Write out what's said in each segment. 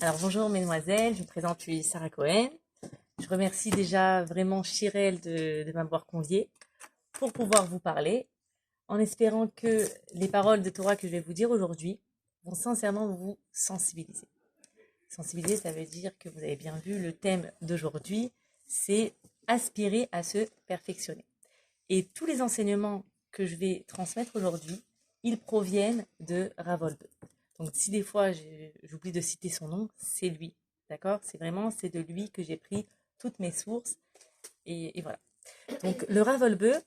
Alors bonjour mesdemoiselles, je me présente, je suis Sarah Cohen. Je remercie déjà vraiment Chirel de m'avoir conviée pour pouvoir vous parler, en espérant que les paroles de Torah que je vais vous dire aujourd'hui vont sincèrement vous sensibiliser. Sensibiliser, ça veut dire que vous avez bien vu, le thème d'aujourd'hui, c'est aspirer à se perfectionner. Et tous les enseignements que je vais transmettre aujourd'hui, ils proviennent de Ravolbe. Donc si des fois j'oublie de citer son nom, c'est lui. D'accord? C'est de lui que j'ai pris toutes mes sources. Et voilà. Donc le Ravolbe,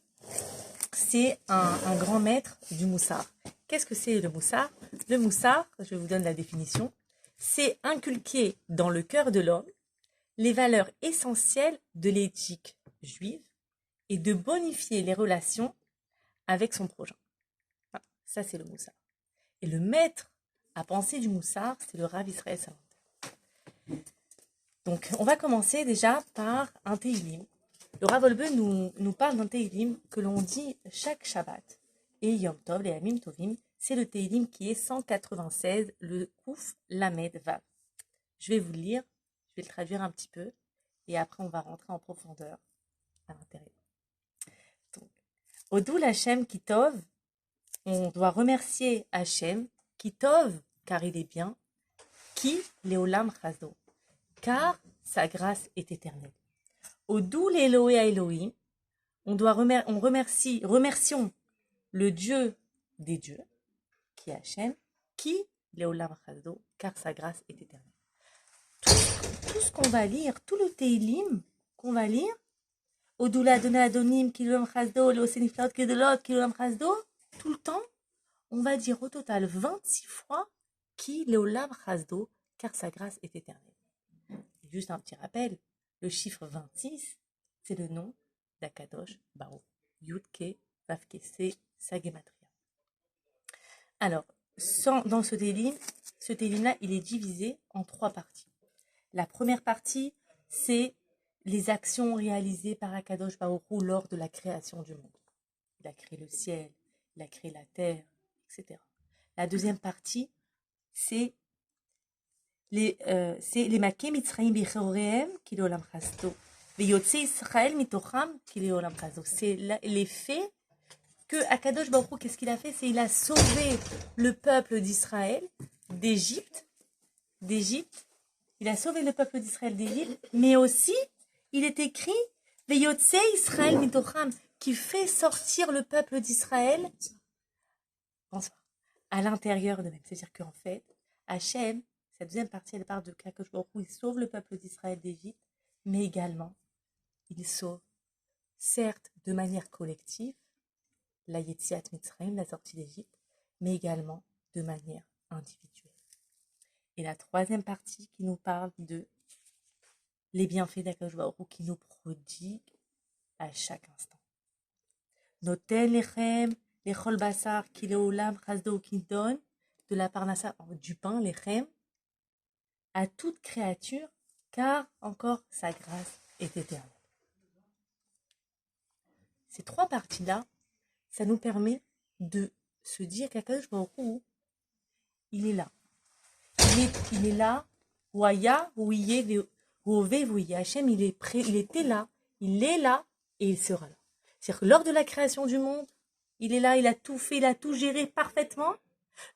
c'est un grand maître du Moussard. Qu'est-ce que c'est le Moussard? Le Moussard, je vous donne la définition, c'est inculquer dans le cœur de l'homme les valeurs essentielles de l'éthique juive et de bonifier les relations avec son prochain. Voilà, ça, c'est le Moussard. Et le maître à penser du Moussard, c'est le Rav Israël Salanter. Donc, on va commencer déjà par un Tehillim. Le Rav Wolbe nous parle d'un Tehillim que l'on dit chaque Shabbat. Et Yom Tov, les Yamim Tovim, c'est le Tehillim qui est 196, le Kouf Lamed Vav. Je vais vous le lire, je vais le traduire un petit peu, et après on va rentrer en profondeur à l'intérieur. Donc, Odul Hashem Kitov, on doit remercier Hachem, qui tov, car il est bien, qui Léolam Chazdo, car sa grâce est éternelle. Odul Eloé Elohim, remercions le Dieu des dieux, qui est Hachem, qui Léolam Chazdo, car sa grâce est éternelle. Tout ce qu'on va lire, tout le Tehillim qu'on va lire, Odul Adonai Adonim, qui Léolam Chazdo, Léoseniflaot Kedelot, qui Léolam Chazdo, tout le temps, on va dire au total 26 fois qui Léolam Chazdo, car sa grâce est éternelle. Et juste un petit rappel, le chiffre 26, c'est le nom d'Akadosh Baruch. Yudke, Vavke, c'est sa gématria. Alors, dans ce Tehillim-là, il est divisé en 3 parties. La première partie, c'est les actions réalisées par Akadosh Baruch Hu lors de la création du monde. Il a créé le ciel, il a créé la terre, etc. La deuxième partie, c'est les Makim Mitzrayim Bichorehem qui le Olam Chazdo, Veyotze Israël Mitocham qui le Olam Chazdo. C'est les faits que Akadosh Baruch Hu, qu'est-ce qu'il a fait? C'est il a sauvé le peuple d'Israël d'Égypte. Il a sauvé le peuple d'Israël d'Égypte, mais aussi il est écrit Veyotze Israël Mitocham qui fait sortir le peuple d'Israël. Bonsoir. À l'intérieur de même. C'est-à-dire qu'en fait, Hachem, cette deuxième partie, elle parle de Kadosh Baruch Hu, il sauve le peuple d'Israël d'Égypte, mais également, il sauve, certes, de manière collective, la Yetziat Mitzrayim, la sortie d'Égypte, mais également de manière individuelle. Et la troisième partie qui nous parle de les bienfaits d'Akadosh Baruch Hu qui nous prodigue à chaque instant. Noten lechem lechol basar ki leolam chazdo qui donne de la parnassa, du pain, lechem, à toute créature, car encore sa grâce est éternelle. Ces 3 parties-là, ça nous permet de se dire qu'Akadosh Baruch Hu, il est là. Il est là, Ouaya, Ouye, Ouvé, Ouye. Hachem, il est prêt, il était là, il est là et il sera là. C'est-à-dire que lors de la création du monde, il est là, il a tout fait, il a tout géré parfaitement.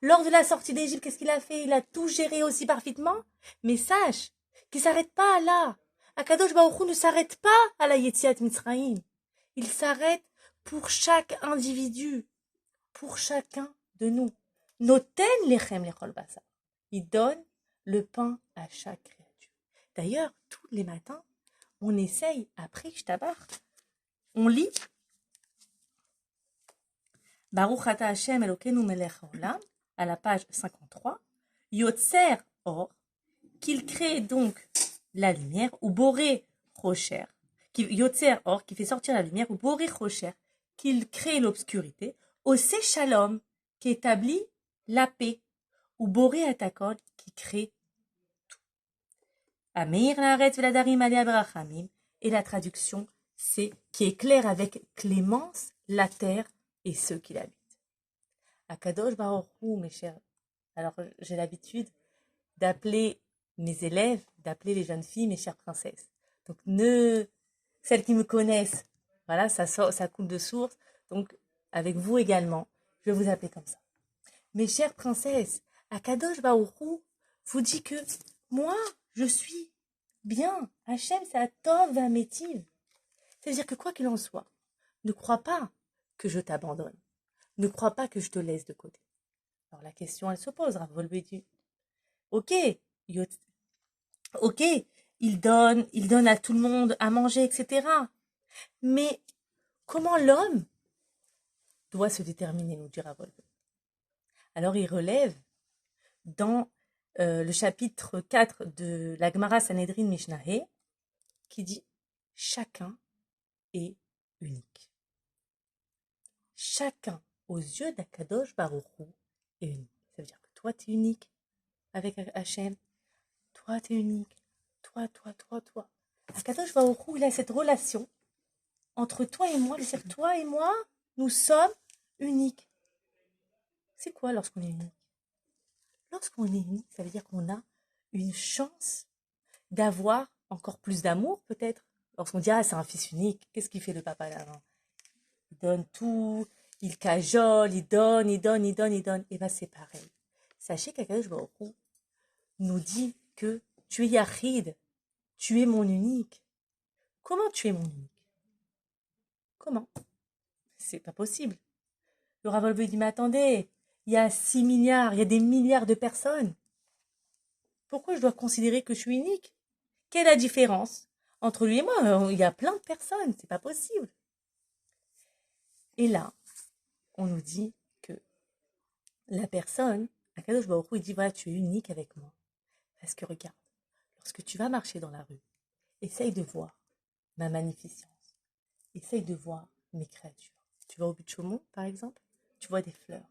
Lors de la sortie d'Égypte, qu'est-ce qu'il a fait? Il a tout géré aussi parfaitement. Mais sache qu'il ne s'arrête pas là. Akadosh Baruch Hu ne s'arrête pas à la Yetziat Mitzrayim. Il s'arrête pour chaque individu, pour chacun de nous. Noten lechem lechol basar. Il donne le pain à chaque créature. D'ailleurs, tous les matins, on essaye, après Shtabar, on lit Baruch ata Hashem Elokeinu melech haolam, à la page 53, Yotzer Or, qu'il crée donc la lumière, ou Boré Rocher, Yotzer Or, qui fait sortir la lumière, ou Boré Rocher, qu'il crée l'obscurité, Osé Shalom, qui établit la paix, ou Boré Atakol, qui crée tout. Ameir laaretz veladarim alea berachamim, et la traduction, c'est qui éclaire avec clémence la terre et ceux qui l'habitent. Akadosh Baruch Hu, mes chers, alors j'ai l'habitude d'appeler mes élèves d'appeler les jeunes filles mes chères princesses. Donc, celles qui me connaissent, voilà, ça coule de source. Donc, avec vous également, je vais vous appeler comme ça. Mes chères princesses, Akadosh Baruch Hu vous dit que moi, je suis bien. Hachem, c'est Atov Vametiv. C'est-à-dire que quoi qu'il en soit, ne crois pas que je t'abandonne. Ne crois pas que je te laisse de côté. Alors la question, elle se pose, Rav Wolbe dit, ok, ok, il donne à tout le monde à manger, etc. Mais comment l'homme doit se déterminer, nous dit Rav Wolbe. Alors il relève dans le chapitre 4 de la Gemara Sanhedrin Mishnahé, qui dit « Chacun est unique ». Chacun, aux yeux d'Akadosh Baruch Hu, est unique. Ça veut dire que toi, tu es unique avec Hachem. Toi, tu es unique. Toi. Akadosh Baruch Hu, il a cette relation entre toi et moi. C'est-à-dire que toi et moi, nous sommes uniques. C'est quoi lorsqu'on est unique? Lorsqu'on est unique, ça veut dire qu'on a une chance d'avoir encore plus d'amour, peut-être. Lorsqu'on dit, ah, c'est un fils unique, qu'est-ce qu'il fait le papa là? Il donne tout, il cajole, il donne. Et bien, c'est pareil. Sachez qu'Akadosh Baruch Hu nous dit que tu es Yachid, tu es mon unique. Comment tu es mon unique? Comment? C'est pas possible. Le Rav Wolbe dit, mais attendez, il y a 6 milliards, il y a des milliards de personnes. Pourquoi je dois considérer que je suis unique? Quelle est la différence entre lui et moi? Il y a plein de personnes, c'est pas possible. Et là, on nous dit que la personne, Akadosh Baruch Hu, il dit, voilà, tu es unique avec moi. Parce que regarde, lorsque tu vas marcher dans la rue, essaye de voir ma magnificence. Essaye de voir mes créatures. Tu vas au but de Chaumont, par exemple, tu vois des fleurs.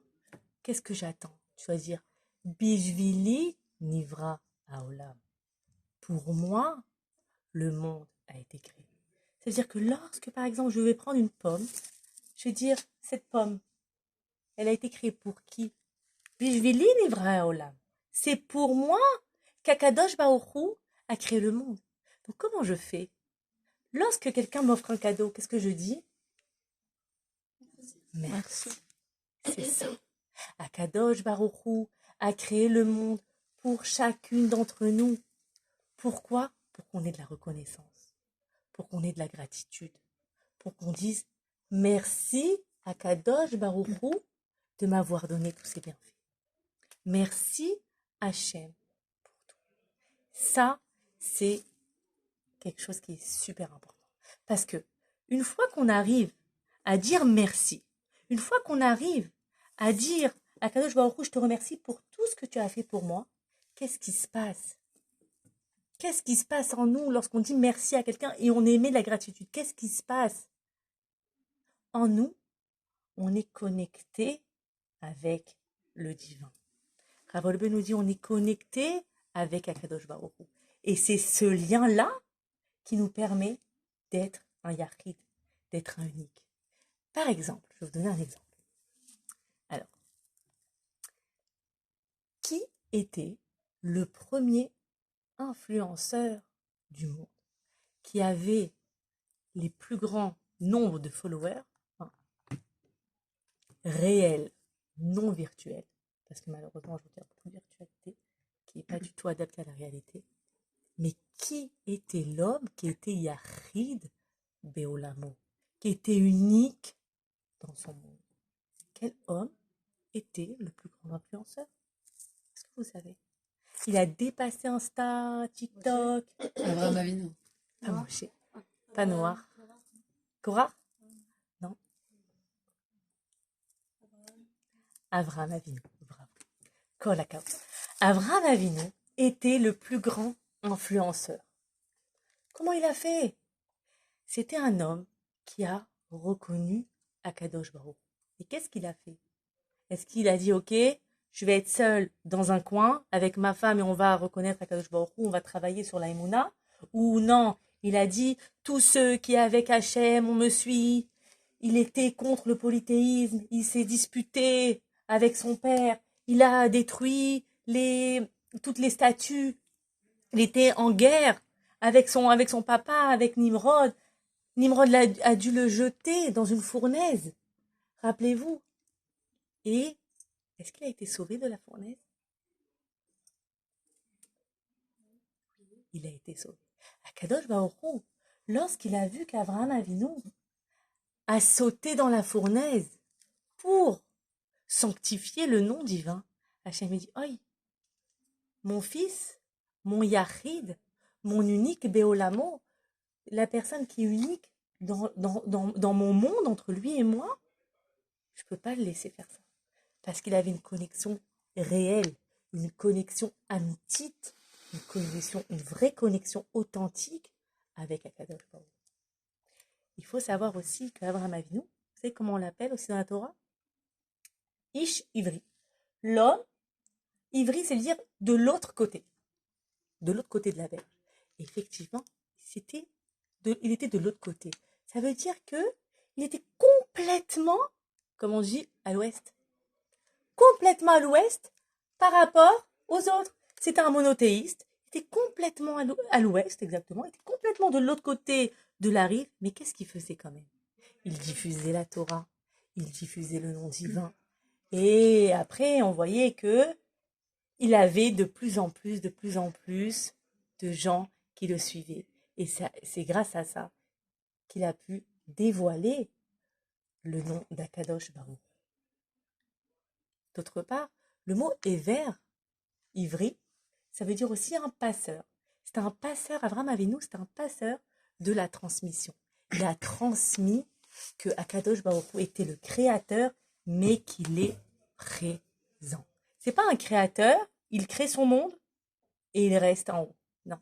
Qu'est-ce que j'attends? Tu vas dire, Bishvili Nivra Haolam. Pour moi, le monde a été créé. C'est-à-dire que lorsque, par exemple, je vais prendre une pomme, je vais dire, cette pomme, elle a été créée pour qui? Bishvili Nivra Haolam. C'est pour moi qu'Akadosh Baruch Hu a créé le monde. Donc comment je fais? Lorsque quelqu'un m'offre un cadeau, qu'est-ce que je dis? Merci. C'est ça. Akadosh Baruch Hu a créé le monde pour chacune d'entre nous. Pourquoi? Pour qu'on ait de la reconnaissance, pour qu'on ait de la gratitude, pour qu'on dise merci Akadosh Baruch Hu de m'avoir donné tous ces bienfaits. Merci Hachem pour tout. Ça, c'est quelque chose qui est super important. Parce que une fois qu'on arrive à dire merci, une fois qu'on arrive à dire Akadosh Baruch Hu, je te remercie pour tout ce que tu as fait pour moi, qu'est-ce qui se passe? Qu'est-ce qui se passe en nous lorsqu'on dit merci à quelqu'un et on émet de la gratitude? Qu'est-ce qui se passe? En nous, on est connecté avec le divin. Rav Wolbe nous dit on est connecté avec Akadosh Baruch Hu. Et c'est ce lien-là qui nous permet d'être un Yachid, d'être un unique. Par exemple, je vais vous donner un exemple. Alors, qui était le premier influenceur du monde qui avait les plus grands nombres de followers, réels, non virtuels, parce que malheureusement, je vous dis beaucoup de virtualité qui n'est pas du tout adaptée à la réalité. Mais qui était l'homme qui était Yachid Beolamo, qui était unique dans son monde? Quel homme était le plus grand influenceur? Est-ce que vous savez? Il a dépassé Insta, TikTok. Abraham Avinu. Pas Moshe. Pas Noir. Korah? Non. Abraham Avinu. Bravo. Kolakao. Abraham Avinu était le plus grand influenceur. Comment il a fait? C'était un homme qui a reconnu Akadosh Baruch. Et qu'est-ce qu'il a fait? Est-ce qu'il a dit, ok, je vais être seul dans un coin avec ma femme et on va reconnaître Akadosh Baruch Hu, on va travailler sur la Emouna? Ou non, il a dit, tous ceux qui avec Hachem, on me suit. Il était contre le polythéisme, il s'est disputé avec son père, il a détruit toutes les statues. Il était en guerre avec son papa, avec Nimrod. Nimrod a dû le jeter dans une fournaise. Rappelez-vous. Et est-ce qu'il a été sauvé de la fournaise? Il a été sauvé. Akadosh Baruch Hu, lorsqu'il a vu qu'Abraham Avinu a sauté dans la fournaise pour sanctifier le nom divin, Hachem dit, oi, mon fils, mon Yachid, mon unique Béolamo, la personne qui est unique dans mon monde, entre lui et moi, je ne peux pas le laisser faire ça. Parce qu'il avait une connexion réelle, une connexion amitique, une vraie connexion authentique avec Akadosh Baruch Hu. Il faut savoir aussi qu'Abraham Avinu, vous savez comment on l'appelle aussi dans la Torah? Ish Ivri. L'homme, Ivri, c'est dire de l'autre côté de la berge. Et effectivement, il était de l'autre côté. Ça veut dire qu'il était complètement, comme on dit, à l'ouest. Complètement à l'ouest par rapport aux autres. C'était un monothéiste, il était complètement à l'ouest, exactement, il était complètement de l'autre côté de la rive, mais qu'est-ce qu'il faisait quand même? Il diffusait la Torah, il diffusait le nom divin, et après on voyait que il avait de plus en plus de gens qui le suivaient. Et c'est grâce à ça qu'il a pu dévoiler le nom d'Akadosh Baruch. D'autre part, le mot Ever, Ivri, ça veut dire aussi un passeur. C'est un passeur, Abraham Avinu, c'est un passeur de la transmission. Il a transmis que Akadosh Baruch Hu était le créateur, mais qu'il est présent. C'est pas un créateur, il crée son monde et il reste en haut. Non.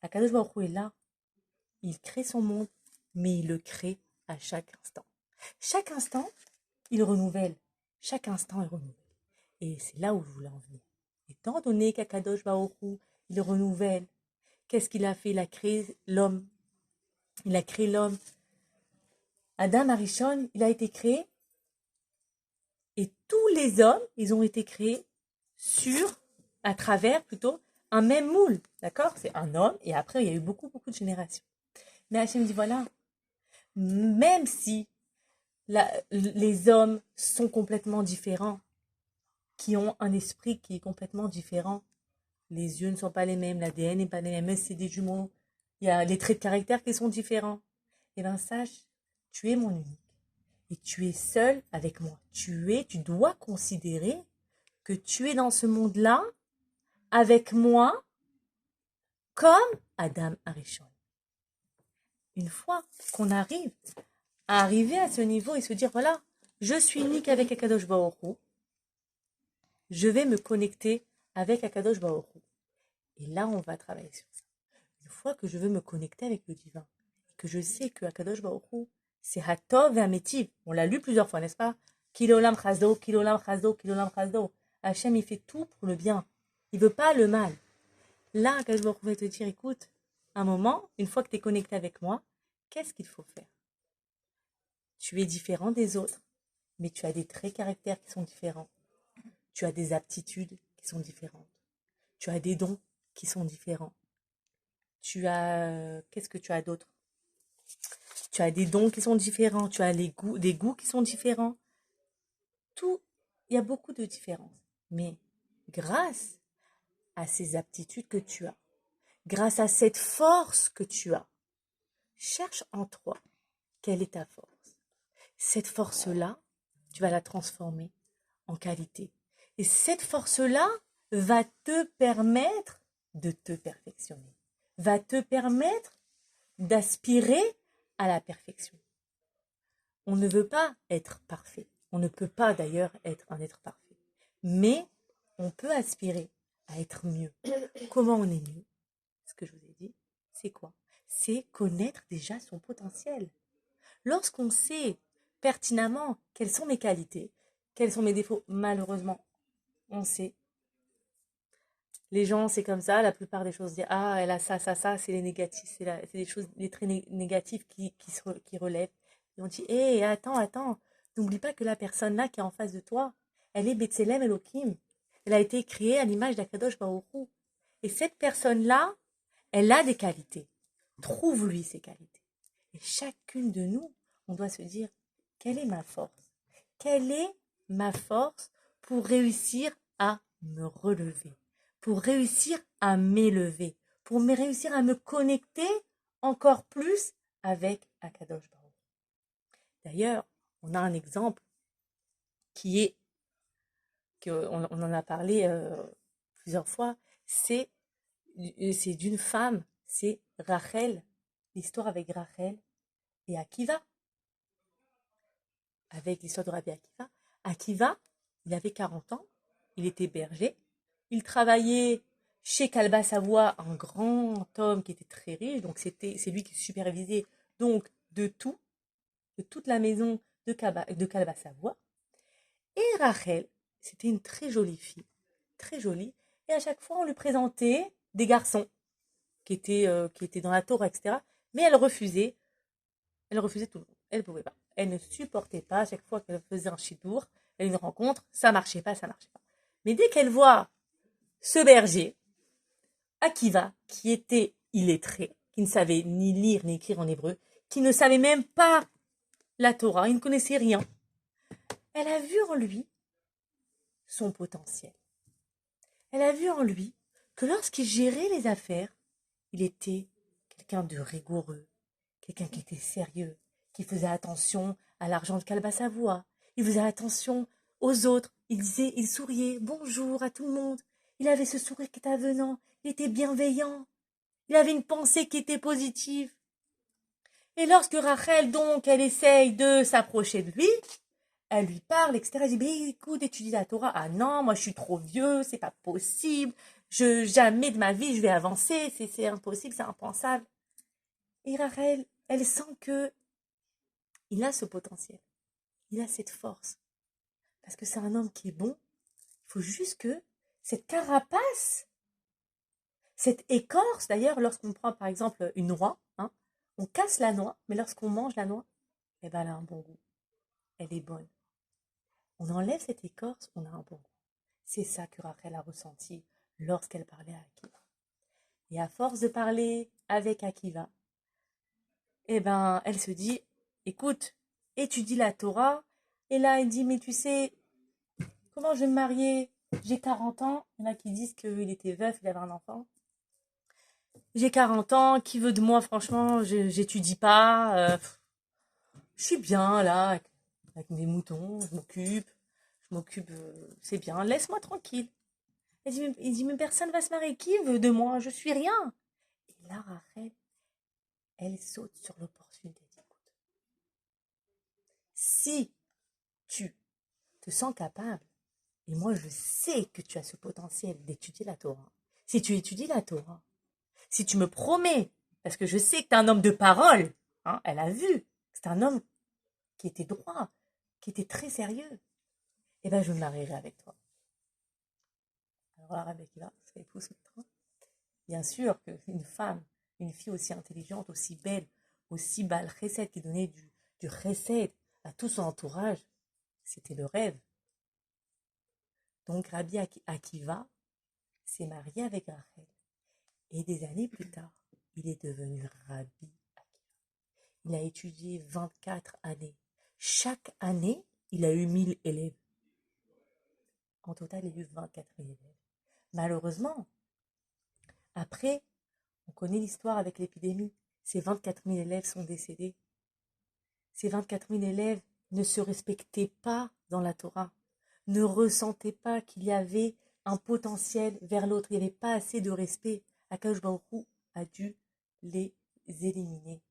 Akadosh Baruch Hu est là, il crée son monde, mais il le crée à chaque instant. Chaque instant, il renouvelle. Chaque instant, il renouvelle. Et c'est là où je voulais en venir. Étant donné qu'Akadosh Baruch Hu, il renouvelle, qu'est-ce qu'il a fait? Il a créé l'homme. Il a créé l'homme. Adam Arishon, il a été créé. Et tous les hommes, ils ont été créés à travers plutôt, un même moule. D'accord? C'est un homme. Et après, il y a eu beaucoup de générations. Mais Hachem dit, voilà, même si les hommes sont complètement différents, qui ont un esprit qui est complètement différent, les yeux ne sont pas les mêmes, l'ADN n'est pas les mêmes, c'est des jumeaux, il y a les traits de caractère qui sont différents. Eh bien, sache, tu es mon unique. Et tu es seul avec moi. Tu dois considérer que tu es dans ce monde-là, avec moi, comme Adam Arishon. Une fois qu'on arrive à ce niveau et se dire, voilà, je suis unique avec Akadosh Baruch Hu, je vais me connecter avec Akadosh Baruch Hu. Et là, on va travailler sur ça. Une fois que je veux me connecter avec le divin, que je sais que Akadosh Baruch Hu, c'est Hatov et Ametiv. On l'a lu plusieurs fois, n'est-ce pas? Kilolam chazdo, kilolam chazdo, kilolam chazdo. Hachem, il fait tout pour le bien. Il veut pas le mal. Là, Akadosh Baruch Hu va te dire, écoute, un moment, une fois que tu es connecté avec moi, qu'est-ce qu'il faut faire? Tu es différent des autres, mais tu as des traits caractères qui sont différents. Tu as des aptitudes qui sont différentes. Tu as des dons qui sont différents. Qu'est-ce que tu as d'autre? Tu as des dons qui sont différents. Tu as des goûts qui sont différents. Il y a beaucoup de différences. Mais grâce à ces aptitudes que tu as, grâce à cette force que tu as, cherche en toi quelle est ta force. Cette force-là, tu vas la transformer en qualité. Et cette force-là va te permettre de te perfectionner, va te permettre d'aspirer à la perfection. On ne veut pas être parfait. On ne peut pas d'ailleurs être un être parfait. Mais on peut aspirer à être mieux. Comment on est mieux? Ce que je vous ai dit, c'est quoi? C'est connaître déjà son potentiel. Lorsqu'on sait pertinemment quelles sont mes qualités, quels sont mes défauts, malheureusement, on sait. Les gens, c'est comme ça, la plupart des choses disent, ah, elle a ça, c'est les négatifs, c'est des choses, des traits négatifs qui relèvent. Et on dit, hé, attends, n'oublie pas que la personne là qui est en face de toi, elle est Betselem Elohim. Elle a été créée à l'image d'Akadosh Baruch Hu. Et cette personne-là, elle a des qualités. Trouve-lui ces qualités. Et chacune de nous, on doit se dire, quelle est ma force? Quelle est ma force pour réussir à me relever, pour réussir à m'élever, pour réussir à me connecter encore plus avec Akadosh Baruch. D'ailleurs, on a un exemple qui est, on en a parlé plusieurs fois, c'est d'une femme, c'est Rachel, l'histoire avec Rachel et Akiva. Avec l'histoire de Rabbi Akiva. Akiva, il avait 40 ans, il était berger, il travaillait chez Kalba Savoie, un grand homme qui était très riche, donc c'est lui qui supervisait donc de toute la maison de Kalba Savoie. Et Rachel, c'était une très jolie fille, très jolie, et à chaque fois on lui présentait des garçons qui étaient dans la Torah, etc. Mais elle refusait tout le monde, elle ne pouvait pas. Elle ne supportait pas, à chaque fois qu'elle faisait un chidour, une rencontre, ça marchait pas. Mais dès qu'elle voit ce berger, Akiva, qui était illettré, qui ne savait ni lire ni écrire en hébreu, qui ne savait même pas la Torah, il ne connaissait rien, elle a vu en lui son potentiel. Elle a vu en lui que lorsqu'il gérait les affaires, il était quelqu'un de rigoureux, quelqu'un qui était sérieux, qui faisait attention à l'argent de Kalba Savoie. Il faisait attention aux autres. Il souriait, bonjour à tout le monde. Il avait ce sourire qui était avenant. Il était bienveillant. Il avait une pensée qui était positive. Et lorsque Rachel, donc, elle essaye de s'approcher de lui, elle lui parle, etc. Elle dit, mais écoute, étudie la Torah. Ah non, moi je suis trop vieux, c'est pas possible. Jamais de ma vie je vais avancer, c'est impossible, c'est impensable. Et Rachel, elle sent que il a ce potentiel, il a cette force. Parce que c'est un homme qui est bon. Il faut juste que cette carapace, cette écorce, d'ailleurs, lorsqu'on prend par exemple une noix, hein, on casse la noix, mais lorsqu'on mange la noix, eh ben, elle a un bon goût. Elle est bonne. On enlève cette écorce, on a un bon goût. C'est ça que Rachel a ressenti lorsqu'elle parlait à Akiva. Et à force de parler avec Akiva, eh ben, elle se dit, écoute, étudie la Torah. Et là, elle dit, mais tu sais, comment je vais me marier? J'ai 40 ans. Il y en a qui disent qu'il était veuf, il avait un enfant. J'ai 40 ans, qui veut de moi? Franchement, j'étudie pas. Je suis bien là, avec mes moutons, je m'occupe, c'est bien, laisse-moi tranquille. Il dit, mais personne va se marier, qui veut de moi? Je suis rien. Et là, Rachel, elle saute sur l'opportunité. Si tu te sens capable, et moi je sais que tu as ce potentiel d'étudier la Torah, si tu étudies la Torah, si tu me promets, parce que je sais que tu es un homme de parole, hein, elle a vu, c'est un homme qui était droit, qui était très sérieux, eh bien je me marierai avec toi. Alors là, Rabbi Akiva, ça épouse maintenant. Bien sûr qu'une femme, une fille aussi intelligente, aussi belle, aussi bal chesed, qui donnait du chesed à tout son entourage, c'était le rêve. Donc Rabbi Akiva s'est marié avec Rachel. Et des années plus tard, il est devenu Rabbi Akiva. Il a étudié 24 années. Chaque année, il a eu 1000 élèves. En total, il a eu 24 000 élèves. Malheureusement, après, on connaît l'histoire avec l'épidémie. Ces 24 000 élèves sont décédés. Ces 24 000 élèves ne se respectaient pas dans la Torah, ne ressentaient pas qu'il y avait un potentiel vers l'autre. Il n'y avait pas assez de respect. Akadosh Baruch Hu a dû les éliminer.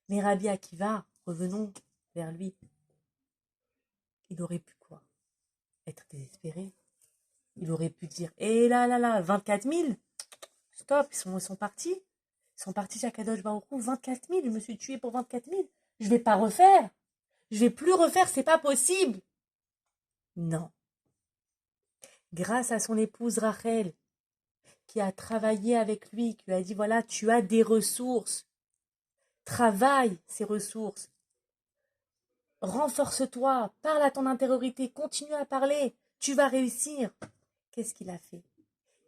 Mais Rabbi Akiva, revenons vers lui. Il aurait pu quoi? Être désespéré. Il aurait pu dire, eh là, 24 000, stop, ils sont partis. Ils sont partis chez Akadosh Baruch Hu, 24 000, je me suis tué pour 24 000. Je vais pas refaire. Je vais plus refaire, c'est pas possible. Non. Grâce à son épouse Rachel, qui a travaillé avec lui, qui lui a dit, voilà, tu as des ressources. Travaille ces ressources. Renforce-toi, parle à ton intériorité, continue à parler, tu vas réussir. Qu'est-ce qu'il a fait?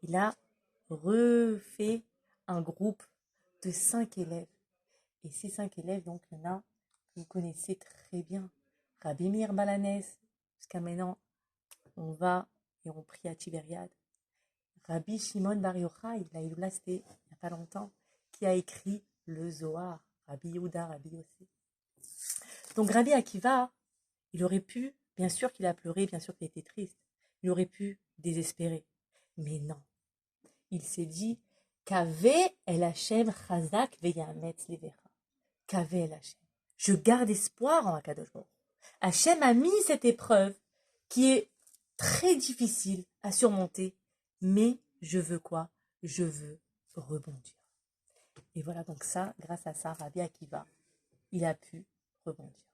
Il a refait un groupe de 5 élèves. Et ces 5 élèves, donc, il y en a que vous connaissez très bien. Rabbi Meir Balanès, jusqu'à maintenant, on va et on prie à Tibériade. Rabbi Shimon Bar Yochai, il a eu là, c'était il n'y a pas longtemps, qui a écrit le Zohar. Rabbi Yehuda, Rabbi Yossi. Donc Rabbi Akiva, il aurait pu, bien sûr qu'il a pleuré, bien sûr qu'il était triste, il aurait pu désespérer. Mais non, il s'est dit, Kave el Hashem chazak veyametz levera. Kave el Hashem. Je garde espoir en Akadosh Baruch Hu. Hashem a mis cette épreuve qui est très difficile à surmonter, mais je veux quoi? Je veux rebondir. Et voilà, donc ça, grâce à ça, Rabbi Akiva, il a pu rebondir.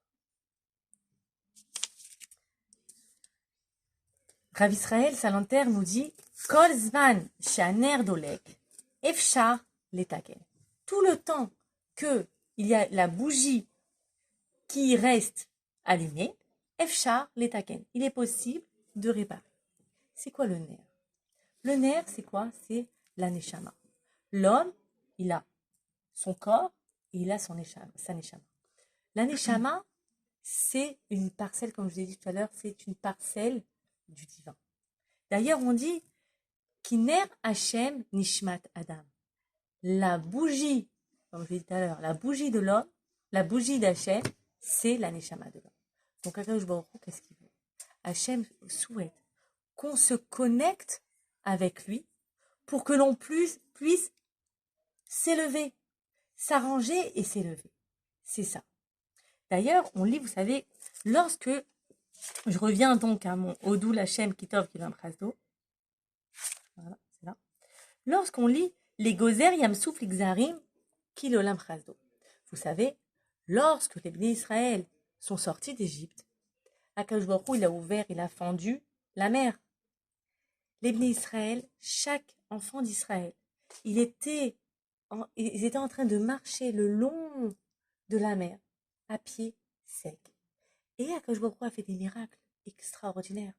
Rav Israël Salanter nous dit Kol zman shaner dolek efshar letaken. Tout le temps que il y a la bougie qui reste allumée, efshar letaken. Il est possible de réparer. C'est quoi le nerf? Le nerf, c'est quoi? C'est la neshama. L'homme, il a son corps et il a sa neshama. La neshama, c'est une parcelle, comme je vous ai dit tout à l'heure, c'est une parcelle du divin. D'ailleurs, on dit Kiner Hashem Nishmat Adam. La bougie, comme je l'ai dit tout à l'heure, la bougie de l'homme, la bougie d'Hachem, c'est la Neshama de l'homme. Donc, Akadosh Baruch Hu, qu'est-ce qu'il veut? Hachem souhaite qu'on se connecte avec lui pour que l'on puisse s'élever, s'arranger et s'élever. C'est ça. D'ailleurs, on lit, vous savez, lorsque je reviens donc à mon Odou Lachem Kitov qui vient d'eau. Voilà, c'est là. Lorsqu'on lit les Gozer Yamsouf Lixarim qui l'Olam Chazdo. Vous savez, lorsque les Bnei Israël sont sortis d'Égypte, Akadosh Baruch Hu, il a ouvert, il a fendu la mer. Les Bnei Israël, chaque enfant d'Israël, ils étaient en train de marcher le long de la mer, à pied sec. Et Akadosh Baruch Hu a fait des miracles extraordinaires.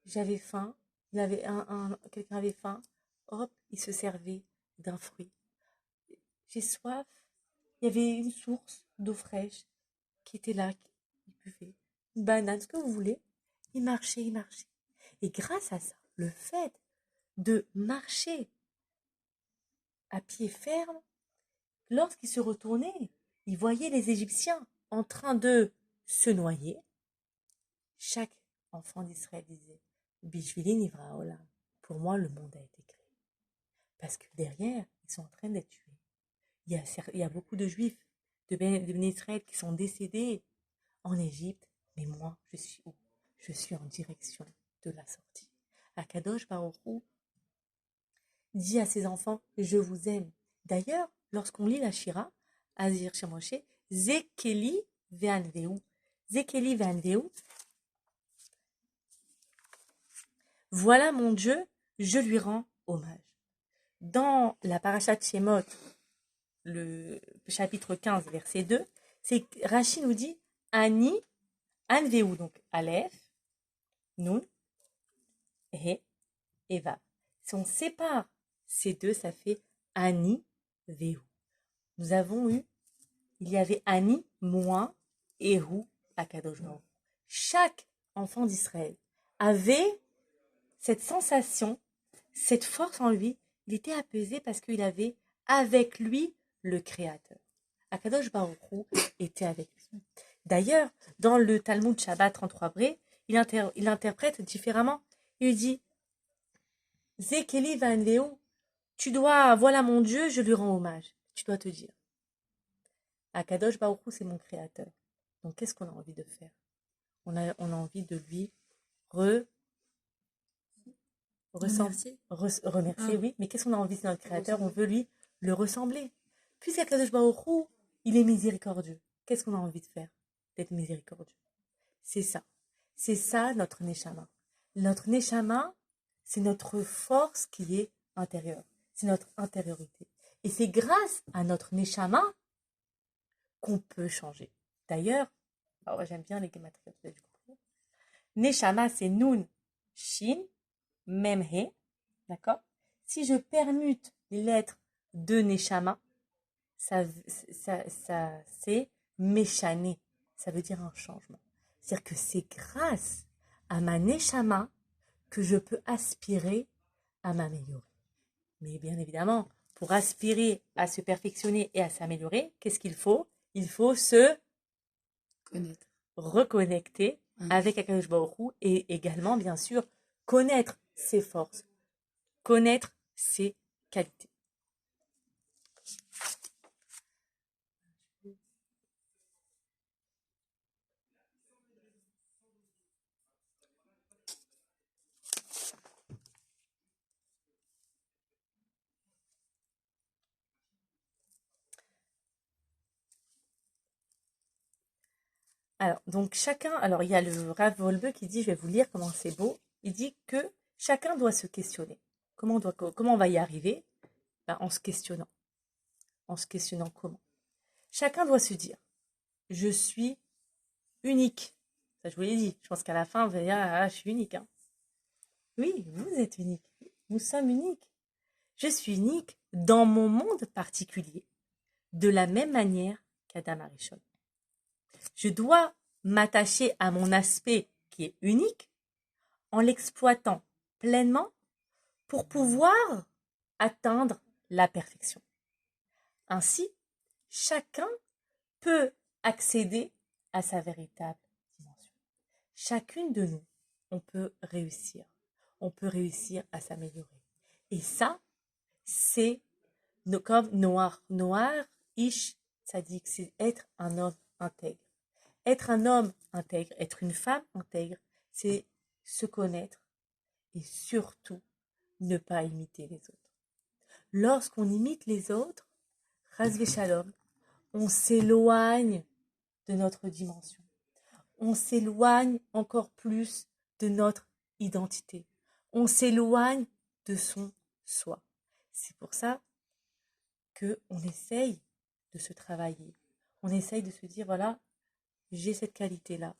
J'avais faim, quelqu'un avait faim, hop, il se servait d'un fruit. J'ai soif, il y avait une source d'eau fraîche qui était là, il buvait. Une banane, ce que vous voulez. Il marchait. Et grâce à ça, le fait de marcher à pied ferme, lorsqu'il se retournait, il voyait les Égyptiens en train de se noyer. Chaque enfant d'Israël disait Bishvili nivra olam. Pour moi, le monde a été créé. Parce que derrière, ils sont en train d'être tués. Il y a beaucoup de juifs, de Bnei Israël qui sont décédés en Égypte. Mais moi, je suis où? Je suis en direction de la sortie. Akadosh Baruch Hu dit à ses enfants, je vous aime. D'ailleurs, lorsqu'on lit la Shira, Azir Shemoshe, Zekeli ve'anveu. Zekeli ve'anveu. Voilà mon Dieu, je lui rends hommage. Dans la Parashat Shemot, le chapitre 15, verset 2, c'est Rashi nous dit Ani, Anveu, donc Aleph, Nun, He et Vav. Si on sépare ces deux, ça fait Ani, Veu. Nous avons eu, il y avait Ani, moins, Ehu, Akadosh Baruch Hu. Chaque enfant d'Israël avait cette sensation, cette force en lui, il était apaisé parce qu'il avait avec lui le Créateur. Akadosh Baruch Hu était avec lui. D'ailleurs, dans le Talmud Shabbat 33b, il interprète différemment. Il dit Zekeli vanveu, voilà mon Dieu, je lui rends hommage. Tu dois te dire Akadosh Baruch Hu, c'est mon Créateur. Donc qu'est-ce qu'on a envie de faire? On a envie de lui remercier, oui, mais qu'est-ce qu'on a envie, c'est notre Créateur, on veut lui le ressembler. Puisqu'Akadosh Baruch Hu, il est miséricordieux, qu'est-ce qu'on a envie de faire? D'être miséricordieux. C'est ça notre Neshama. Notre Neshama, c'est notre force qui est intérieure, c'est notre intériorité. Et c'est grâce à notre Neshama qu'on peut changer. D'ailleurs, j'aime bien les gématries, du coup. Neshama, c'est Nun, Shin, Mem He, d'accord? Si je permute les lettres de Neshama, c'est méchané. Ça veut dire un changement. C'est-à-dire que c'est grâce à ma Neshama que je peux aspirer à m'améliorer. Mais bien évidemment, pour aspirer à se perfectionner et à s'améliorer, qu'est-ce qu'il faut? Il faut se reconnecter avec Akadosh Baruch Hu et également, bien sûr, connaître ses forces, connaître ses qualités. Alors, donc chacun, alors il y a le Rav Wolbe qui dit, je vais vous lire comment c'est beau, il dit que chacun doit se questionner. Comment on va y arriver? Ben, en se questionnant. En se questionnant comment? Chacun doit se dire, je suis unique. Ça, je vous l'ai dit. Je pense qu'à la fin, vous allez dire, ah, je suis unique. Hein. Oui, vous êtes unique. Nous sommes uniques. Je suis unique dans mon monde particulier, de la même manière qu'Adam Arishon. Je dois m'attacher à mon aspect qui est unique en l'exploitant pleinement pour pouvoir atteindre la perfection. Ainsi, chacun peut accéder à sa véritable dimension. Chacune de nous, on peut réussir. On peut réussir à s'améliorer. Et ça, c'est comme Noir. Noir, Ish, ça dit que c'est être un homme intègre. Être un homme intègre, être une femme intègre, c'est se connaître et surtout ne pas imiter les autres. Lorsqu'on imite les autres, Chas Shalom, on s'éloigne de notre dimension. On s'éloigne encore plus de notre identité. On s'éloigne de son soi. C'est pour ça qu'on essaye de se travailler. On essaye de se dire, voilà, j'ai cette qualité-là.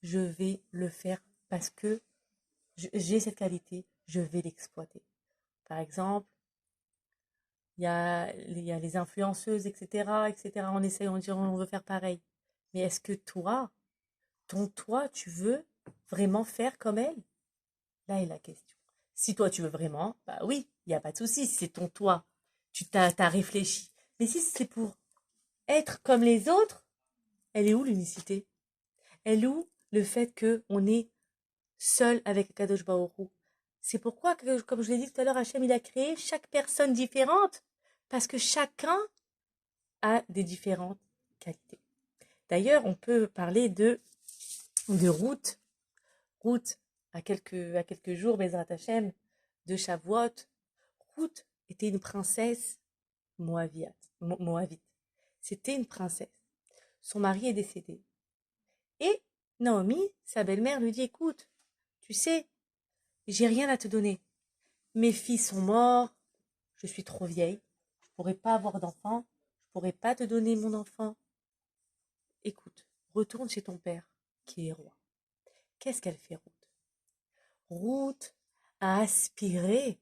Je vais le faire parce que j'ai cette qualité, je vais l'exploiter. Par exemple, il y a les influenceuses, etc., etc. On essaye, on dit, on veut faire pareil. Mais est-ce que toi, tu veux vraiment faire comme elle? Là est la question. Si toi, tu veux vraiment, bah oui, il n'y a pas de souci. Si c'est ton toi, tu t'as réfléchi. Mais si c'est pour être comme les autres, elle est où l'unicité? Elle est où le fait qu'on est seul avec Kadosh Baruch Hu? C'est pourquoi, comme je l'ai dit tout à l'heure, Hachem, il a créé chaque personne différente. Parce que chacun a des différentes qualités. D'ailleurs, on peut parler de Ruth. Ruth, à quelques jours, Bezrat Hachem, de Shavuot. Ruth était une princesse moabite. C'était une princesse. Son mari est décédé. Et Naomi, sa belle-mère, lui dit, écoute, tu sais, j'ai rien à te donner. Mes filles sont morts, je suis trop vieille, je pourrais pas avoir d'enfant, je pourrais pas te donner mon enfant. Écoute, retourne chez ton père, qui est roi. Qu'est-ce qu'elle fait, Ruth? Ruth a aspiré,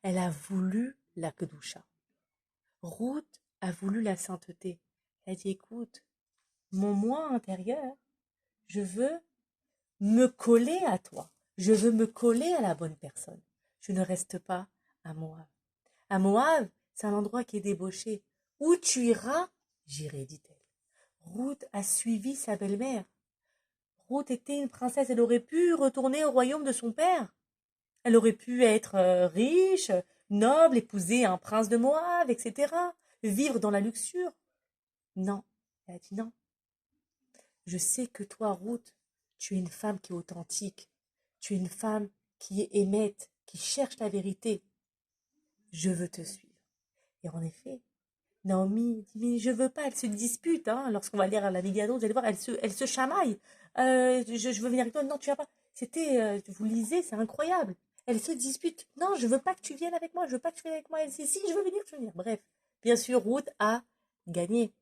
elle a voulu la Kedusha. Ruth a voulu la sainteté. Elle a dit, écoute, mon moi intérieur, je veux me coller à toi. Je veux me coller à la bonne personne. Je ne reste pas à Moab. À Moab, c'est un endroit qui est débauché. Où tu iras, j'irai, dit-elle. Ruth a suivi sa belle-mère. Ruth était une princesse, elle aurait pu retourner au royaume de son père. Elle aurait pu être riche, noble, épouser un prince de Moab, etc. Vivre dans la luxure. Non, elle a dit non. Je sais que toi, Ruth, tu es une femme qui est authentique. Tu es une femme qui est émette, qui cherche la vérité. Je veux te suivre. Et en effet, Naomi dit, mais je veux pas, elle se dispute, hein, lorsqu'on va lire la Megillah, vous allez voir, elle se chamaille. Je veux venir avec toi, non, tu vas pas. C'était, vous lisez, c'est incroyable. Elle se dispute, non, je veux pas que tu viennes avec moi, je veux pas que tu viennes avec moi. Elle dit, si, je veux venir, je veux venir. Bref, bien sûr, Ruth a gagné.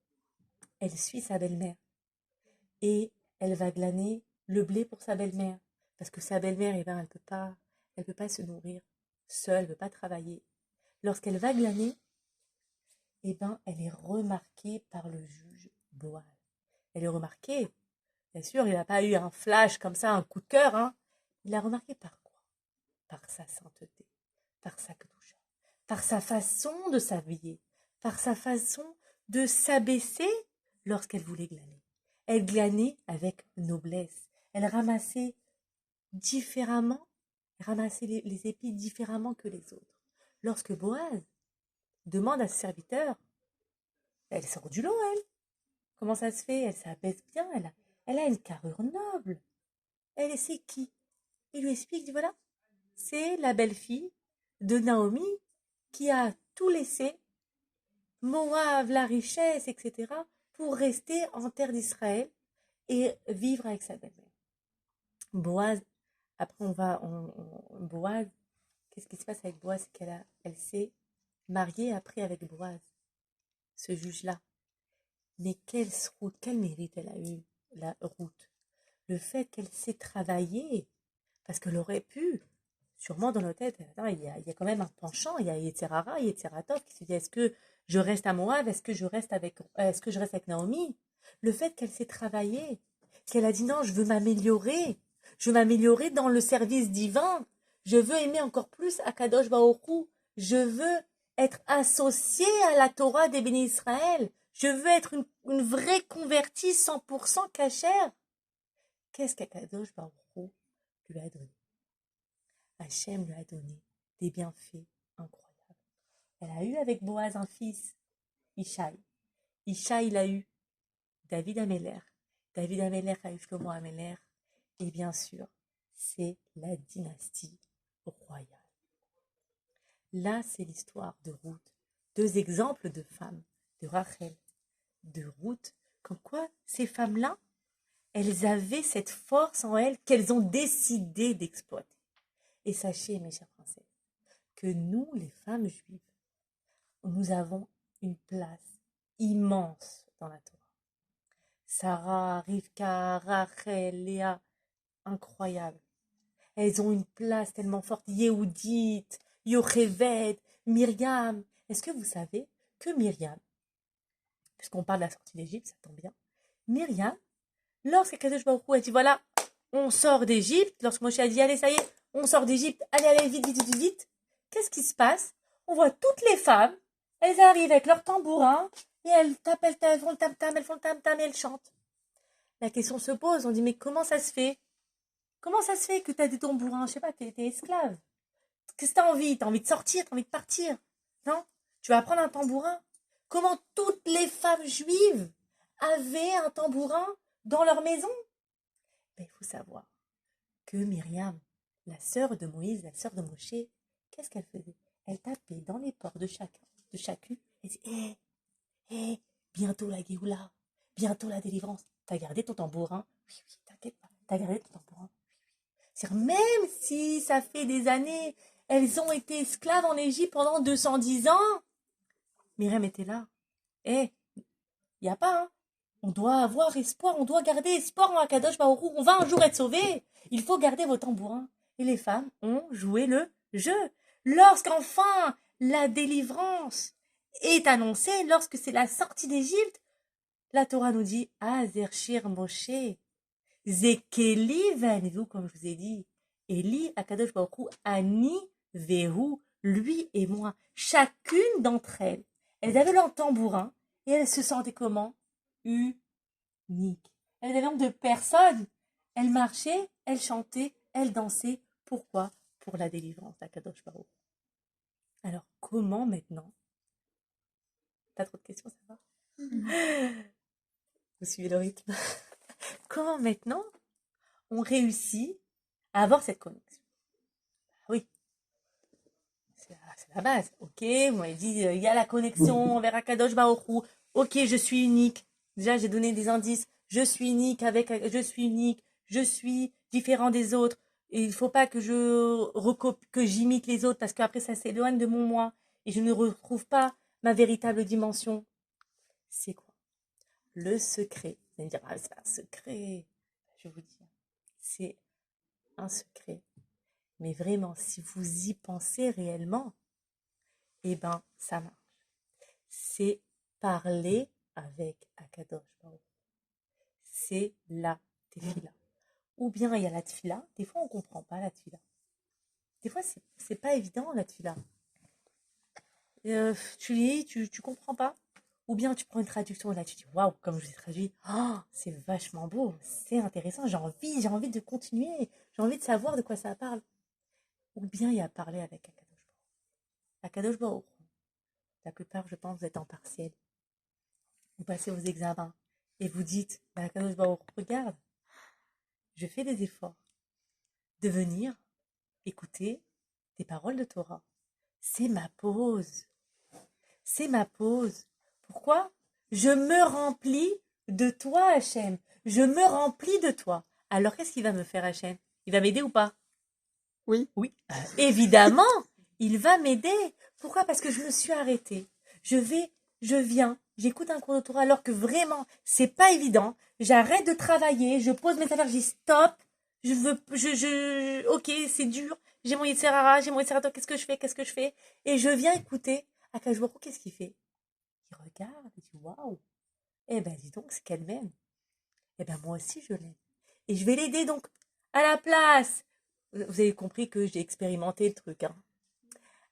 Elle suit sa belle-mère. Et elle va glaner le blé pour sa belle-mère. Parce que sa belle-mère, eh ben, elle peut pas se nourrir seule, elle peut pas travailler. lorsqu'elle va glaner, eh ben, elle est remarquée par le juge Boaz. Elle est remarquée. Bien sûr, il n'a pas eu un flash comme ça, un coup de cœur. Hein. Il l'a remarquée par quoi? Par sa sainteté, par sa kedusha, par sa façon de s'habiller, par sa façon de s'abaisser lorsqu'elle voulait glaner. Elle glanait avec noblesse. Elle ramassait différemment, ramassait les épis différemment que les autres. Lorsque Boaz demande à ce serviteur, elle sort du lot, elle. Comment ça se fait? Elle s'abaisse bien, elle a une carrure noble. Elle sait qui? Il lui explique, il dit voilà, c'est la belle-fille de Naomi qui a tout laissé, Moab, la richesse, etc., pour rester en terre d'Israël et vivre avec sa belle-mère. Boaz, après Boaz, qu'est-ce qui se passe avec Boaz? C'est elle s'est mariée après avec Boaz, ce juge-là. Mais quelle route, quel mérite elle a eu, la route? Le fait qu'elle s'est travaillée, parce qu'elle aurait pu, sûrement dans nos têtes, attends, il y a quand même un penchant, il y a Yetzerara, Yetzeratov qui se dit, est-ce que je reste à Moab, est-ce que je reste avec Naomi? Le fait qu'elle s'est travaillée, qu'elle a dit non, je veux m'améliorer dans le service divin, je veux aimer encore plus Akadosh Baruch Hu, je veux être associée à la Torah des bénis Israël, je veux être une vraie convertie 100% cachère. Qu'est-ce qu'Akadosh Baruch Hu lui a donné? Hachem lui a donné des bienfaits incroyables. Elle a eu avec Boaz un fils, Ishaï. Ishaï, il a eu David Améler. David Améler a eu Shlomo Améler. Et bien sûr, c'est la dynastie royale. Là, c'est l'histoire de Ruth. Deux exemples de femmes, de Rachel, de Ruth. Comme quoi, ces femmes-là, elles avaient cette force en elles qu'elles ont décidé d'exploiter. Et sachez, mes chers princesses, que nous, les femmes juives, nous avons une place immense dans la Torah. Sarah, Rivka, Rachel, Léa, incroyable. Elles ont une place tellement forte. Yehudit, Yocheved, Myriam. Est-ce que vous savez que Myriam, puisqu'on parle de la sortie d'Égypte, ça tombe bien, Myriam, lorsqu'Akadosh Baruch Hu a dit voilà, on sort d'Égypte, lorsque Moshe a dit allez, ça y est, on sort d'Égypte, allez, vite, vite, vite, vite, qu'est-ce qui se passe? On voit toutes les femmes, elles arrivent avec leur tambourin, et elles tapent, elles font le tam-tam, et elles chantent. La question se pose, on dit mais comment ça se fait? Comment ça se fait que tu as des tambourins? Je sais pas, t'es esclave. Qu'est-ce que t'as envie? T'as envie de sortir, t'as envie de partir. Non? Tu vas prendre un tambourin. Comment toutes les femmes juives avaient un tambourin dans leur maison? Ben, il faut savoir que Myriam, la sœur de Moïse, la sœur de Moshe, qu'est-ce qu'elle faisait? Elle tapait dans les portes de chacune. Elle disait, bientôt la Géoula, bientôt la délivrance. T'as gardé ton tambourin? Oui, t'inquiète pas. T'as gardé ton tambourin? C'est-à-dire, même si ça fait des années, elles ont été esclaves en Égypte pendant 210 ans, Myriam était là. Il n'y a pas, hein. On doit avoir espoir, on doit garder espoir en Akadosh Baruch Hu. On va un jour être sauvés. Il faut garder vos tambourins. Et les femmes ont joué le jeu. Lorsqu'enfin la délivrance est annoncée, lorsque c'est la sortie d'Égypte, la Torah nous dit Azershir Moshe, Zekeli Vanvu, comme je vous ai dit. Eli Akadosh Baruch Hu, Ani Vehu, lui et moi. Chacune d'entre elles, elles avaient leur tambourin et elles se sentaient comment? Uniques. Elles avaient nombre de personnes. Elles marchaient, elles chantaient, elles dansaient. Pourquoi? Pour la délivrance d'Akadosh Baruch Hu. Alors, comment maintenant? Pas trop de questions, ça va? Vous suivez le rythme? Comment maintenant on réussit à avoir cette connexion? Oui, c'est la base. Ok, vous m'avez dit, il y a la connexion vers Akadosh Baruch Hu. Ok, je suis unique. Déjà, j'ai donné des indices. Je suis unique je suis différent des autres. Et il ne faut pas que que j'imite les autres parce qu'après ça s'éloigne de mon moi et je ne retrouve pas ma véritable dimension. C'est quoi? Le secret. Vous allez me dire, ah, c'est pas un secret. Je vais vous dire, c'est un secret. Mais vraiment, si vous y pensez réellement, Eh ben, ça marche. C'est parler avec Akadosh Baruch. C'est la tefila. Ou bien il y a la tefila. Des fois, on ne comprend pas la tefila. Des fois, c'est pas évident la tefila. Tu lis, tu comprends pas. Ou bien tu prends une traduction et là tu dis waouh, comme je l'ai traduit, oh, c'est vachement beau, c'est intéressant, j'ai envie de continuer, j'ai envie de savoir de quoi ça parle. Ou bien il y a parler avec Akadosh Baruch. Akadosh Baruch. La plupart, je pense, vous êtes en partiel. Vous passez vos examens et vous dites, bah, Akadosh Baruch, regarde, je fais des efforts de venir écouter des paroles de Torah. C'est ma pause. C'est ma pause. Pourquoi? Je me remplis de toi, Hachem. Je me remplis de toi. Alors, qu'est-ce qu'il va me faire, Hachem? Il va m'aider ou pas? Oui. Oui. Évidemment, il va m'aider. Pourquoi? Parce que je me suis arrêtée. Je viens, j'écoute un cours de Torah alors que vraiment, c'est pas évident. J'arrête de travailler, je pose mes affaires, je dis stop. Ok, c'est dur. J'ai mon Yitzhara, j'ai mon Yitzhara, qu'est-ce que je fais? Et je viens écouter. Akash Baruch, qu'est-ce qu'il fait? Il regarde, il dit waouh. Eh ben, dis donc, c'est qu'elle m'aime. Eh ben, moi aussi, je l'aime. Et je vais l'aider donc à la place. Vous avez compris que j'ai expérimenté le truc, hein.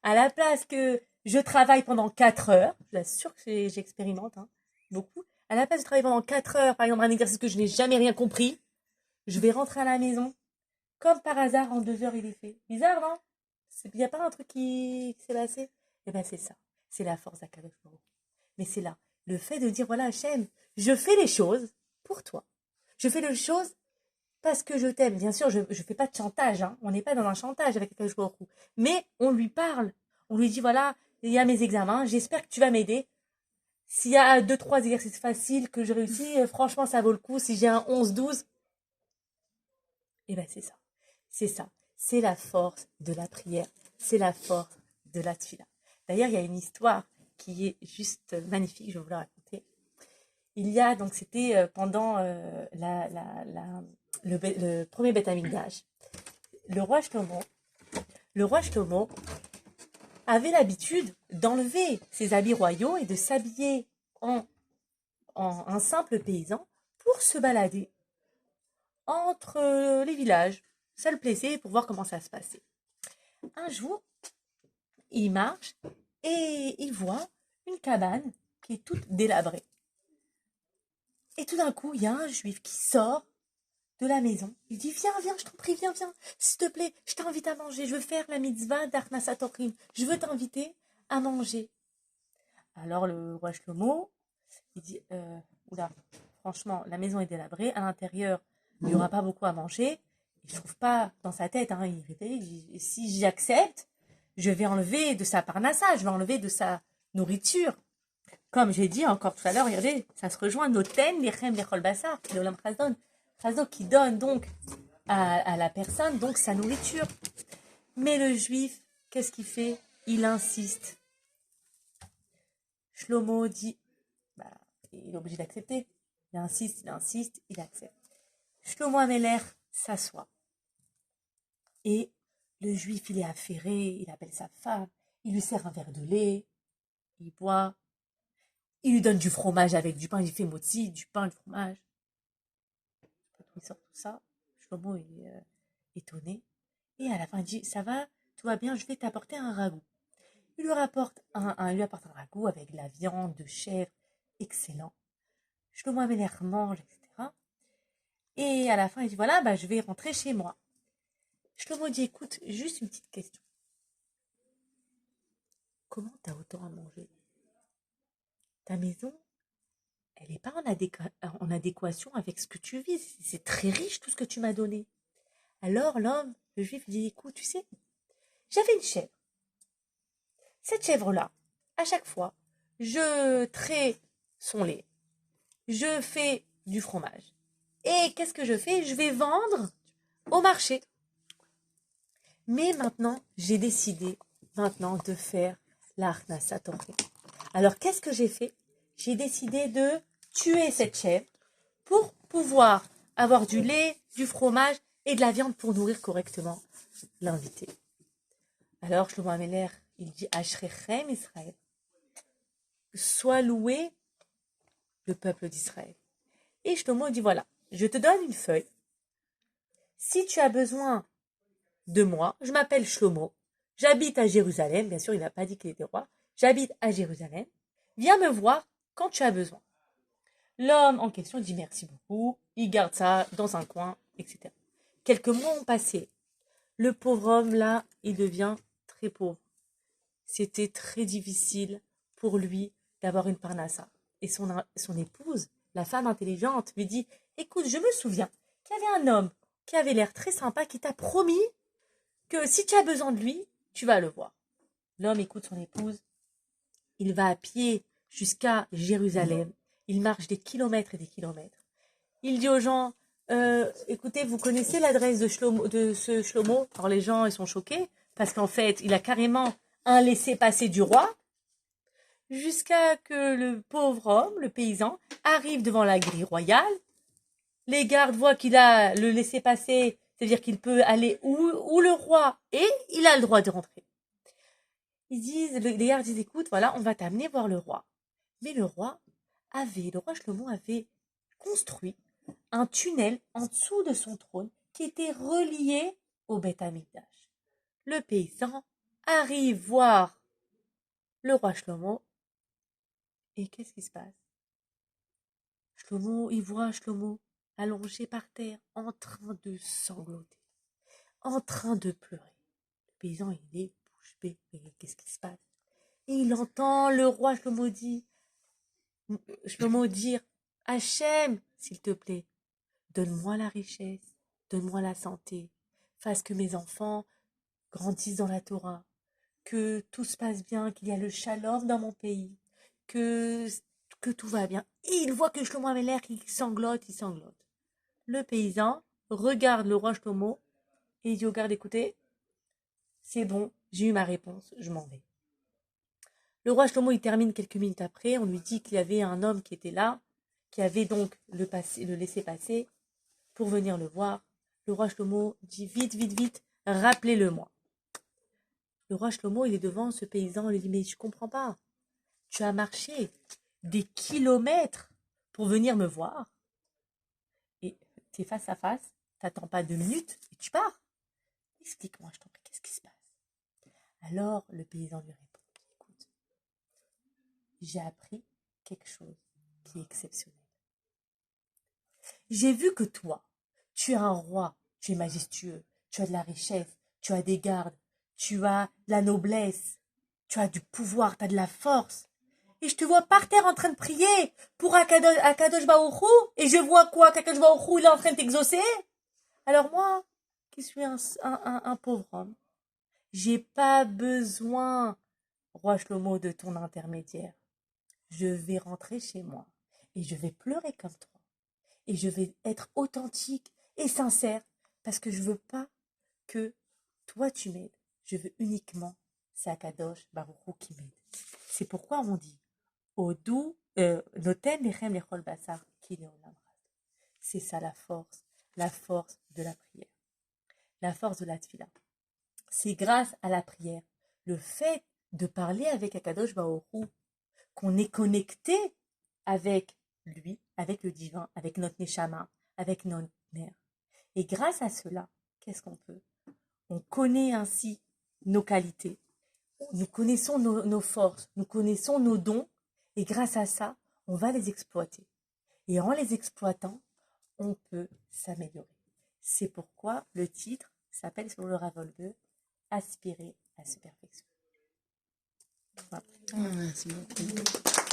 À la place que je travaille pendant 4 heures, je vous assure que j'expérimente, hein, beaucoup. À la place de travailler pendant 4 heures, par exemple, un exercice que je n'ai jamais rien compris, je vais rentrer à la maison. Comme par hasard, en 2 heures, il est fait. Bizarre, non? Il n'y a pas un truc qui s'est passé? Eh bien, c'est ça. C'est la force d'Akadosh Baruch. Mais c'est là. Le fait de dire, voilà, Hachem, je fais les choses pour toi. Je fais les choses parce que je t'aime. Bien sûr, je ne fais pas de chantage. Hein. On n'est pas dans un chantage avec Akadosh Baruch. Mais on lui parle. On lui dit, voilà, il y a mes examens. J'espère que tu vas m'aider. S'il y a 2-3 exercices faciles que je réussis, franchement, ça vaut le coup. Si j'ai un 11-12, eh bien, c'est ça. C'est ça. C'est la force de la prière. C'est la force de la tefila. D'ailleurs, il y a une histoire qui est juste magnifique, je vais vous la raconter. Il y a, donc c'était pendant le premier Beth Amikdash. Le roi Shlomo avait l'habitude d'enlever ses habits royaux et de s'habiller en un simple paysan pour se balader entre les villages. Ça le plaisait pour voir comment ça se passait. Un jour, il marche et il voit une cabane qui est toute délabrée. Et tout d'un coup, il y a un juif qui sort de la maison. Il dit, viens, je t'en prie, viens, s'il te plaît, je t'invite à manger, je veux faire la mitzvah d'Arnasat Orim, je veux t'inviter à manger. Alors le roi Shlomo, il dit, oula, franchement, la maison est délabrée, à l'intérieur, il n'y aura pas beaucoup à manger. Il ne trouve pas dans sa tête, hein, il dit, si j'accepte, je vais enlever de sa parnassa, je vais enlever de sa nourriture. Comme j'ai dit encore tout à l'heure, regardez, ça se rejoint, Noten, Lechem, Lechol Bassar, Leolam Chazon. Chazon qui donne donc à la personne donc sa nourriture. Mais le juif, qu'est-ce qu'il fait? Il insiste. Shlomo dit, bah, il est obligé d'accepter. Il insiste, il accepte. Shlomo Améler s'assoit. Et le juif, il est affairé, il appelle sa femme, il lui sert un verre de lait, il boit, il lui donne du fromage avec du pain, il fait motzi, du pain, du fromage. Il sort tout ça, Shlomo est étonné, et à la fin il dit, ça va, tout va bien, je vais t'apporter un ragoût. Il lui apporte un ragoût avec de la viande, de chèvre, excellent. Shlomo Améler mange, etc. Et à la fin il dit, voilà, bah, je vais rentrer chez moi. Shlomo dit, écoute, juste une petite question. Comment t'as autant à manger? Ta maison, elle n'est pas en adéquation avec ce que tu vis. C'est très riche tout ce que tu m'as donné. Alors l'homme, le juif, dit, écoute, tu sais, j'avais une chèvre. Cette chèvre-là, à chaque fois, je trais son lait. Je fais du fromage. Et qu'est-ce que je fais? Je vais vendre au marché. Mais maintenant, j'ai décidé de faire l'Arnasat Orim. Alors, qu'est-ce que j'ai fait? J'ai décidé de tuer cette chèvre pour pouvoir avoir du lait, du fromage et de la viande pour nourrir correctement l'invité. Alors, Shlomo Améler, Il dit Ashrechem Israël. Sois loué le peuple d'Israël. Et Shlomo dit voilà, je te donne une feuille. Si tu as besoin de moi, je m'appelle Shlomo, j'habite à Jérusalem, bien sûr il n'a pas dit qu'il était roi, j'habite à Jérusalem, viens me voir quand tu as besoin. L'homme en question dit merci beaucoup, il garde ça dans un coin, etc. Quelques mois ont passé. Le pauvre homme là, il devient très pauvre. C'était très difficile pour lui d'avoir une parnassa. Et son épouse, la femme intelligente, lui dit « Écoute, je me souviens qu'il y avait un homme qui avait l'air très sympa, qui t'a promis que si tu as besoin de lui, tu vas le voir. » L'homme écoute son épouse. Il va à pied jusqu'à Jérusalem. Il marche des kilomètres et des kilomètres. Il dit aux gens écoutez, vous connaissez l'adresse de ce Shlomo? Alors les gens, ils sont choqués parce qu'en fait, il a carrément un laissez-passer du roi jusqu'à que le pauvre homme, le paysan, arrive devant la grille royale. Les gardes voient qu'il a le laissez-passer, c'est-à-dire qu'il peut aller où le roi est, il a le droit de rentrer. Les gardes disent écoute, voilà, on va t'amener voir le roi. Mais le roi Shlomo avait construit un tunnel en dessous de son trône qui était relié au Beth Amikdash. Le paysan arrive voir le roi Shlomo et qu'est-ce qui se passe? Il voit Shlomo allongé par terre en train de sangloter, en train de pleurer. Le paysan, il est bouche bée, mais qu'est-ce qui se passe? Et il entend le roi Shlomo dire Hachem, s'il te plaît, donne-moi la richesse, donne-moi la santé, fasse que mes enfants grandissent dans la Torah, que tout se passe bien, qu'il y a le shalom dans mon pays, que tout va bien. Et il voit que Shlomo avait l'air qu'il sanglote, il sanglote. Le paysan regarde le roi Shlomo et il dit au garde, écoutez, c'est bon, j'ai eu ma réponse, je m'en vais. Le roi Shlomo, il termine quelques minutes après, on lui dit qu'il y avait un homme qui était là, qui avait donc le laissez-passer pour venir le voir. Le roi Shlomo dit vite, vite, vite, rappelez-le-moi. Le roi Shlomo, il est devant ce paysan, il lui dit mais je comprends pas. Tu as marché des kilomètres pour venir me voir et tu es face à face, t'attends pas 2 minutes et tu pars. Explique-moi, je t'en prie, qu'est-ce qui se passe? Alors le paysan lui répond écoute, j'ai appris quelque chose qui est exceptionnel. J'ai vu que toi, tu es un roi, tu es majestueux, tu as de la richesse, tu as des gardes, tu as de la noblesse, tu as du pouvoir, tu as de la force. Et je te vois par terre en train de prier pour Akadosh Baruch Hu, et je vois quoi, qu'Akadosh Baruch Hu, il est en train de t'exaucer. Alors moi, qui suis un pauvre homme, j'ai pas besoin, roi Shlomo, de ton intermédiaire. Je vais rentrer chez moi et je vais pleurer comme toi. Et je vais être authentique et sincère parce que je veux pas que toi tu m'aides. Je veux uniquement c'est Akadosh Baruch Hu qui m'aide. C'est pourquoi on dit Odou Noten Lechem Lechol Basar Ki Leolam. C'est ça la force de la prière, la force de la tefila. C'est grâce à la prière, le fait de parler avec Akadosh Baruch Hu, qu'on est connecté avec lui, avec le divin, avec notre neshama, avec notre mère. Et grâce à cela, qu'est-ce qu'on peut? On connaît ainsi nos qualités, nous connaissons nos forces, nous connaissons nos dons, et grâce à ça, on va les exploiter. Et en les exploitant, on peut s'améliorer. C'est pourquoi le titre s'appelle sur le Rav Wolbe, Aspirer à se perfectionner. Voilà. Merci beaucoup.